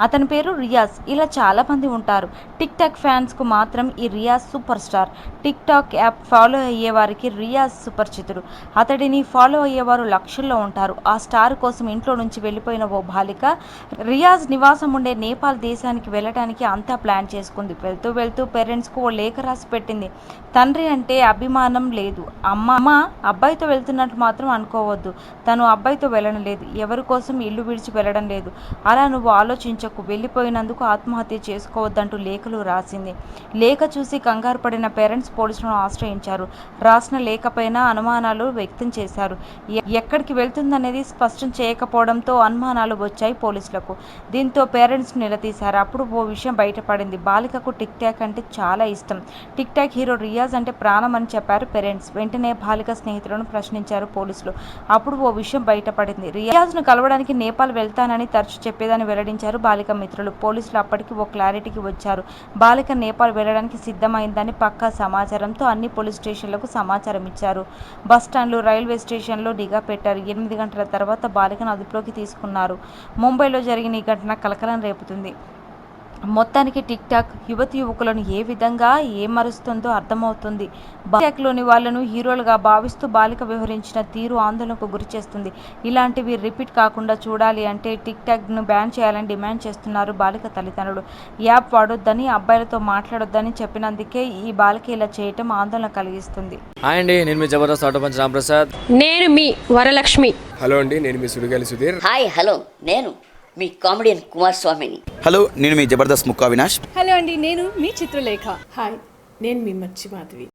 అతని పేరు రియాజ్. ఇలా చాలా మంది ఉంటారు. టిక్ టాక్ ఫ్యాన్స్కు మాత్రం ఈ Riyaz super star. TikTok app follow అయ్యేవారికి రియాజ్ సుపరిచితుడు. అతడిని ఫాలో అయ్యేవారు లక్షల్లో ఉంటారు. ఆ స్టార్ కోసం ఇంట్లో నుంచి వెళ్ళిపోయిన ఓ బాలిక రియాజ్ నివాసం ఉండే నేపాల్ దేశానికి వెళ్ళడానికి అంతా ప్లాన్ చేసుకుంది. వెళ్తూ వెళ్తూ పేరెంట్స్కు ఓ లేఖ రాసి పెట్టింది. తండ్రి అంటే అభిమానం లేదు. అమ్మ అబ్బాయితో వెళ్తున్నట్టు మాత్రం అనుకోవద్దు. తను అబ్బాయితో వెళ్ళడం లేదు. ఎవరి కోసం ఇల్లు విడిచి వెళ్ళడం లేదు. అలా నువ్వు ఆలోచించకు. వెళ్ళిపోయినందుకు ఆత్మహత్య చేసుకోవద్దంటూ లేఖలు రాసింది. లేఖ చూసి కంగారు పడిన పేరెంట్స్ పోలీసులను ఆశ్రయించారు. రాసిన లేఖపైన అనుమానాలు వ్యక్తం చేశారు. ఎక్కడికి వెళ్తుందనేది స్పష్టం చేయకపోవడంతో అనుమానాలు వచ్చాయి పోలీసులకు. దీంతో పేరెంట్స్ నిలదీశారు. అప్పుడు ఓ విషయం బయటపడింది. బాలికకు టిక్ టాక్ అంటే చాలా ఇష్టం. టిక్ టాక్ హీరో రియాజ్ అంటే ప్రాణం అని చెప్పారు పేరెంట్స్. వెంటనే బాలిక స్నేహితులను ప్రశ్నించారు పోలీసులు. అప్పుడు ఓ విషయం బయటపడింది. రియాజ్ను కలవడానికి నేపాల్ వెళ్తానని తరచూ చెప్పేదని వెల్లడించారు బాలిక మిత్రులు. పోలీసులు అప్పటికి ఓ క్లారిటీకి వచ్చారు. బాలిక నేపాల్ వెళ్లడానికి సిద్ధమైందని పక్కా సమాచారంతో అన్ని పోలీస్ స్టేషన్లకు సమాచారం ఇచ్చారు. బస్టాండ్లు, రైల్వే స్టేషన్లో నిఘా పెట్టారు. 8 గంటల తర్వాత బాలికను అదుపులోకి తీసుకున్నారు. ముంబైలో జరిగిన ఈ ఘటన కలకలం రేపుతుంది. మొత్తానికి టిక్ టాక్ యువతి యువకులను ఏ విధంగా ఏమరుస్తుందో అర్థమవుతుంది. టాక్లోని వాళ్లను హీరోలుగా భావిస్తూ బాలిక వ్యవహరించిన తీరు ఆందోళనకు గురిచేస్తుంది. ఇలాంటివి రిపీట్ కాకుండా చూడాలి అంటే టిక్ టాక్ను బ్యాన్ చేయాలని డిమాండ్ చేస్తున్నారు బాలిక తల్లిదండ్రులు. యాప్ వాడొద్దని, అబ్బాయిలతో మాట్లాడొద్దని చెప్పినందుకే ఈ బాలిక ఇలా చేయటం ఆందోళన కలిగిస్తుంది. హాయ్ అండి, నేను మీ జబర్దస్త్ ఆటోపంచ్ రాంప్రసాద్. నేను మీ వరలక్ష్మి. హలో అండి, నేను మీ సుడిగాలి సుధీర్. హాయ్ హలో, నేను మీ కామెడియన్ కుమార్ స్వామిని. హలో, నేను మీ జబర్దస్త్ ముక్కా వినాష్. హలో అండి, నేను మీ చిత్రలేఖ. హాయ్, నేను మీ మచ్చి మాధవి.